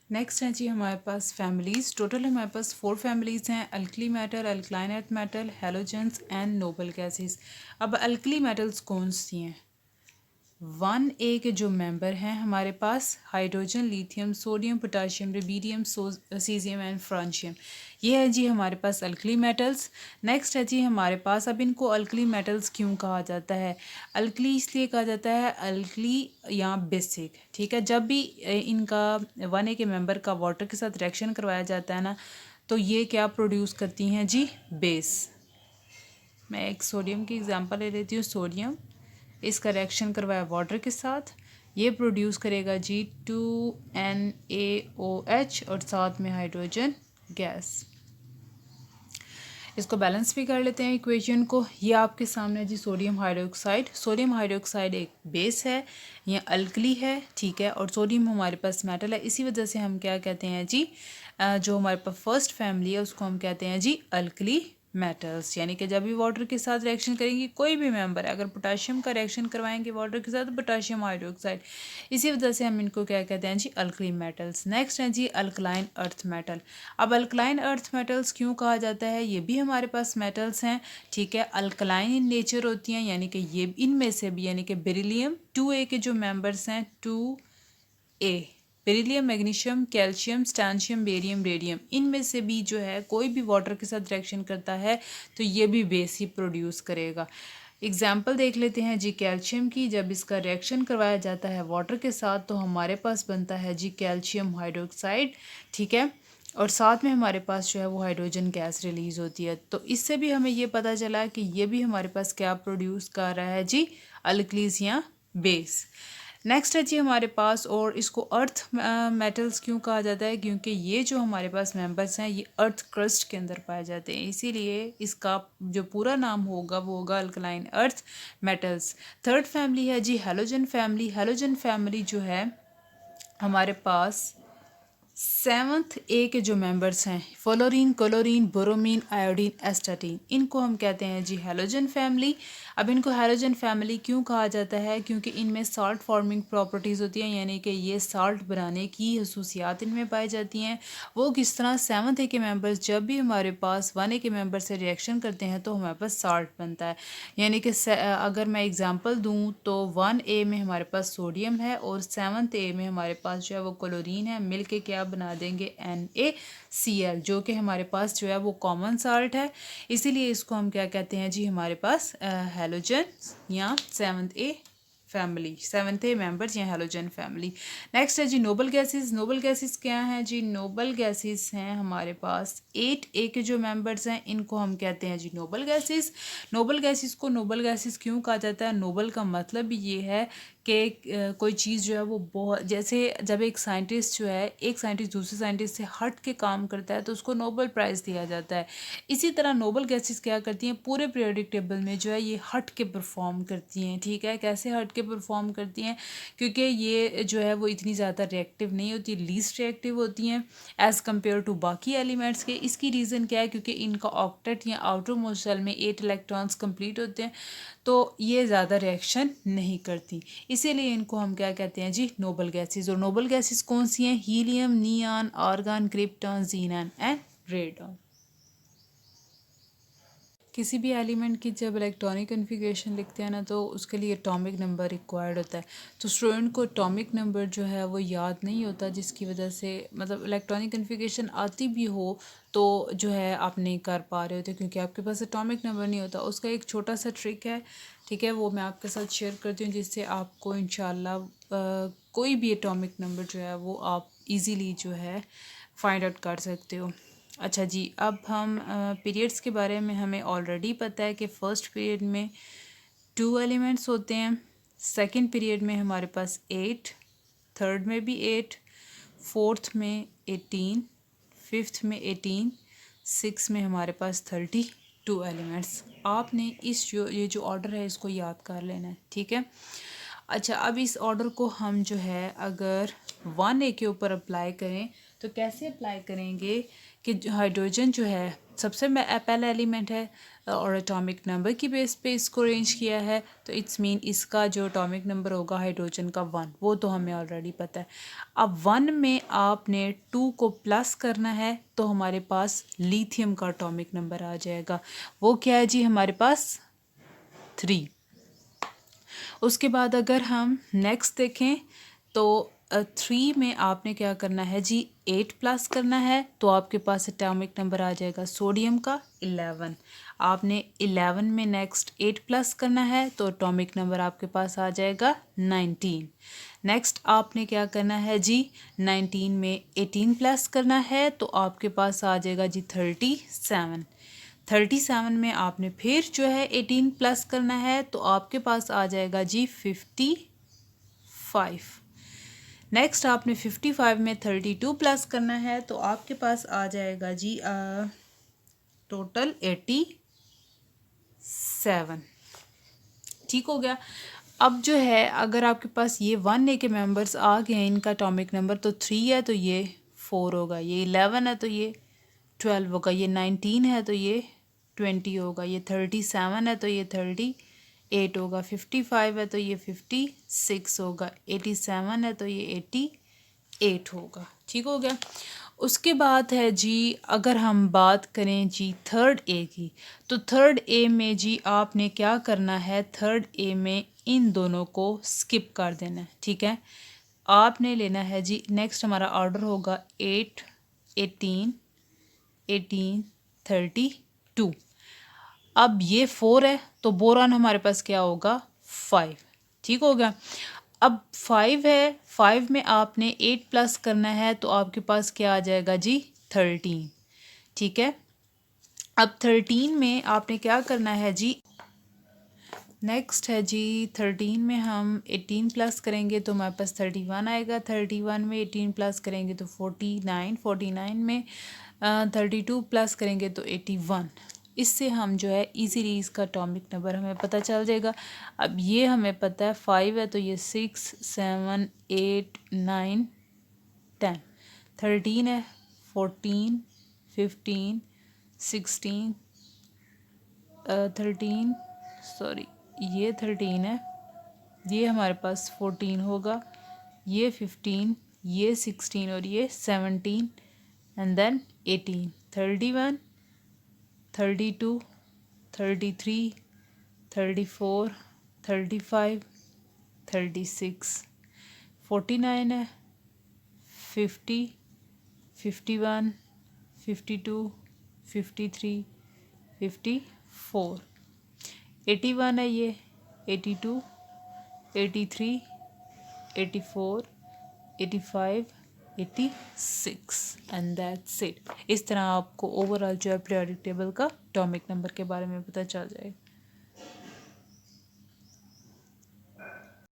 Next है जी हमारे पास families. Total हमारे पास 4 फैमिलीज़ हैं, alkali metal, alkaline earth metal, halogens and noble gases. अब अल्कली मेटल्स कौन सी हैं? 1A के जो मेंबर हैं हमारे पास hydrogen, lithium, sodium, potassium, rubidium, caesium and francium. ये है जी हमारे पास अल्कली मेटल्स। नेक्स्ट है जी हमारे पास, अब इनको अल्कली मेटल्स क्यों कहा जाता है? अल्कली इसलिए कहा जाता है, अल्कली या बेसिक, ठीक है। जब भी इनका 1A के मेंबर का वाटर के साथ रिएक्शन करवाया जाता है ना, तो ये क्या प्रोड्यूस करती हैं जी? बेस। मैं एक सोडियम की एग्जांपल ले लेती हूँ। सोडियम, इसका रिएक्शन करवाया वाटर के साथ, ये प्रोड्यूस करेगा जी 2NaOH और साथ में हाइड्रोजन गैस। इसको बैलेंस भी कर लेते हैं इक्वेशन को। ये आपके सामने जी सोडियम हाइड्रोक्साइड। सोडियम हाइड्रोक्साइड एक बेस है या अल्कली है, ठीक है, और सोडियम हमारे पास मेटल है। इसी वजह से हम क्या कहते हैं जी, जो हमारे पास फर्स्ट फैमिली है उसको हम कहते हैं जी अल्कली मेटल्स। यानी कि जब भी वाटर के साथ रिएक्शन करेंगे कोई भी मेंबर है, अगर पोटाशियम का रिएक्शन करवाएंगे वाटर के साथ तो पोटाशियम हाइड्रोक्साइड, इसी वजह से हम इनको क्या कहते हैं जी अल्कली मेटल्स। नेक्स्ट है जी अल्कलाइन अर्थ मेटल। अब अल्कलाइन अर्थ मेटल्स क्यों कहा जाता है? ये भी हमारे पास मेटल्स हैं, ठीक है, अल्कलाइन इन नेचर होती हैं, यानी कि ये इनमें से भी, यानी कि बेरिलियम 2A के जो मेंबर्स हैं 2A, beryllium, magnesium, calcium, strontium, barium, radium, इनमें से भी जो है कोई भी वाटर के साथ रिएक्शन करता है तो ये भी बेस ही प्रोड्यूस करेगा। एग्जाम्पल देख लेते हैं जी कैल्शियम की। जब इसका रिएक्शन करवाया जाता है वाटर के साथ तो हमारे पास बनता है जी कैल्शियम हाइड्रोक्साइड, ठीक है, और साथ में हमारे पास जो है वो हाइड्रोजन गैस रिलीज़ होती है। तो इससे भी हमें ये पता चला कि ये भी हमारे पास क्या प्रोड्यूस कर रहा है जी, अल्कलीज या बेस। नेक्स्ट है जी हमारे पास, और इसको अर्थ मेटल्स क्यों कहा जाता है? क्योंकि ये जो हमारे पास मेंबर्स हैं ये अर्थ क्रस्ट के अंदर पाए जाते हैं, इसीलिए इसका जो पूरा नाम होगा वो होगा alkaline earth metals. Third family है जी हैलोजन फैमिली। हैलोजन फैमिली जो है हमारे पास 7th A के जो मेंबर्स हैं फ्लोरीन, क्लोरीन, बोरोमीन, आयोडीन, एस्टाटीन, इनको हम कहते हैं जी हैलोजन फैमिली। अब इनको हैलोजन फैमिली क्यों कहा जाता है? क्योंकि इनमें साल्ट फॉर्मिंग प्रॉपर्टीज़ होती हैं, यानी कि ये साल्ट बनाने की खसूसियात इनमें पाई जाती हैं। वो किस तरह? 7th A के मेंबर्स जब भी हमारे पास 1A के मेंबर से रिएक्शन करते हैं तो हमारे पास साल्ट बनता है। यानी कि अगर मैं एग्जांपल दूं तो 1A में हमारे पास सोडियम है और 7th A में हमारे पास जो है वो क्लोरीन है, मिल के क्या बना देंगे? NaCl, जो कि हमारे पास जो है वो कॉमन साल्ट है। इसीलिए इसको हम क्या कहते हैं जी, हमारे पास हैलोजन या 7th A family, 7th A members या हैलोजन फैमिली। नेक्स्ट है जी नोबल गैसेस। नोबल गैसेस क्या हैं जी? नोबल गैसेस हैं हमारे पास 8A के जो मेंबर्स हैं इनको हम कहते हैं जी नोबल गैसेस। नोबल गैसेस को नोबल गैसेस क्यों कहा जाता है? नोबल का मतलब भी ये है कि कोई चीज़ जो है वो बहुत, जैसे जब एक साइंटिस्ट जो है, एक साइंटिस्ट दूसरे साइंटिस्ट से हट के काम करता है तो उसको नोबल प्राइज़ दिया जाता है। इसी तरह नोबल गैसेस क्या करती हैं? पूरे पीरियोडिक टेबल में जो है ये हट के परफॉर्म करती हैं, ठीक है। कैसे हट के परफॉर्म करती हैं? क्योंकि ये जो है वो इतनी ज़्यादा रिएक्टिव नहीं होती, लीस्ट रिएक्टिव होती हैं एज़ कम्पेयर टू बाकी एलिमेंट्स के। इसकी रीज़न क्या है? क्योंकि इनका ऑक्टेट या आउटर मोस्ट शेल में 8 इलेक्ट्रॉन्स कंप्लीट होते हैं, तो ये ज़्यादा रिएक्शन नहीं करती, इसीलिए इनको हम क्या कहते हैं जी? Noble gases. और नोबल गैसेस कौन सी हैं? Helium, neon, argon, krypton, xenon and radon. किसी भी एलिमेंट की जब इलेक्ट्रॉनिक कन्फिग्रेशन लिखते हैं ना तो उसके लिए एटॉमिक नंबर रिक्वायर्ड होता है। तो स्टूडेंट को एटॉमिक नंबर जो है वो याद नहीं होता, जिसकी वजह से मतलब इलेक्ट्रॉनिक कन्फिग्रेशन आती भी हो तो जो है आप नहीं कर पा रहे होते क्योंकि आपके पास एटॉमिक नंबर नहीं होता। उसका एक छोटा सा ट्रिक है, ठीक है, वो मैं आपके साथ शेयर करती हूँ जिससे आपको इंशाल्लाह कोई भी एटॉमिक नंबर जो है वो आप इजीली जो है फाइंड आउट कर सकते हो। अच्छा जी, अब हम पीरियड्स के बारे में हमें ऑलरेडी पता है कि फ़र्स्ट पीरियड में 2 एलिमेंट्स होते हैं, सेकंड पीरियड में हमारे पास 8, थर्ड में भी 8, फोर्थ में 18, फिफ्थ में 18, सिक्स में हमारे पास 32 एलिमेंट्स। आपने ये जो ऑर्डर है इसको याद कर लेना है, ठीक है। अच्छा, अब इस ऑर्डर को हम जो है अगर 1A के ऊपर अप्लाई करें तो कैसे अप्लाई करेंगे कि हाइड्रोजन जो है सबसे पहला एलिमेंट है और एटॉमिक नंबर की बेस पे इसको अरेंज किया है, तो इट्स मीन इसका जो एटॉमिक नंबर होगा हाइड्रोजन का 1, वो तो हमें ऑलरेडी पता है। अब 1 में आपने 2 को प्लस करना है तो हमारे पास लिथियम का एटॉमिक नंबर आ जाएगा, वो क्या है जी हमारे पास 3। उसके बाद अगर हम नेक्स्ट देखें तो 3 में आपने क्या करना है जी 8 प्लस करना है तो आपके पास एटॉमिक नंबर आ जाएगा सोडियम का 11। आपने 11 में नेक्स्ट 8 प्लस करना है तो एटॉमिक नंबर आपके पास आ जाएगा 19। नेक्स्ट आपने क्या करना है जी 19 में 18 प्लस करना है तो आपके पास आ जाएगा जी 37। 37 में आपने फिर जो है 18 प्लस करना है तो आपके पास आ जाएगा जी 55। नेक्स्ट आपने 55 में 32 प्लस करना है तो आपके पास आ जाएगा जी टोटल 87। ठीक हो गया। अब जो है अगर आपके पास ये 1A के मेंबर्स आ गए हैं, इनका एटॉमिक नंबर तो 3 है तो ये 4 होगा, ये 11 है तो ये 12 होगा, ये 19 है तो ये 20 होगा, ये 37 है तो ये 38 होगा, 55 है तो ये 56 होगा, 87 है तो ये 88 होगा। ठीक हो गया। उसके बाद है जी अगर हम बात करें जी 3rd A की, तो 3rd A में जी आपने क्या करना है, 3rd A में इन दोनों को स्किप कर देना है। ठीक है, आपने लेना है जी नेक्स्ट हमारा ऑर्डर होगा 8, 18, 18, 32। अब ये 4 है तो बोरॉन हमारे पास क्या होगा 5। ठीक हो गया। अब 5 है, 5 में आपने 8 प्लस करना है तो आपके पास क्या आ जाएगा जी 13। ठीक है। अब 13 में आपने क्या करना है जी, नेक्स्ट है जी 13 में हम 18 प्लस करेंगे तो हमारे पास 31 आएगा, 31 में 18 प्लस करेंगे तो 49, 49 में 32 प्लस करेंगे तो 81। इससे हम जो है इजीली इसका एटॉमिक नंबर हमें पता चल जाएगा। अब ये हमें पता है 5 है तो ये 6, 7, 8, 9, 10, 13 है 14, 15, 16, 13 सॉरी ये 13 है, ये हमारे पास 14 होगा, ये 15, ये 16 और ये 17 एंड देन 18, 31, 32, 33, 34, 35, 36, 49 है, 50, 51, 52, 53, 54, 81 है ये, 82, 83, 84, 85, 86 एंड दैट्स इट। इस तरह आपको ओवरऑल जो है पीरियोडिक टेबल का एटॉमिक नंबर के बारे में पता चल जाएगा।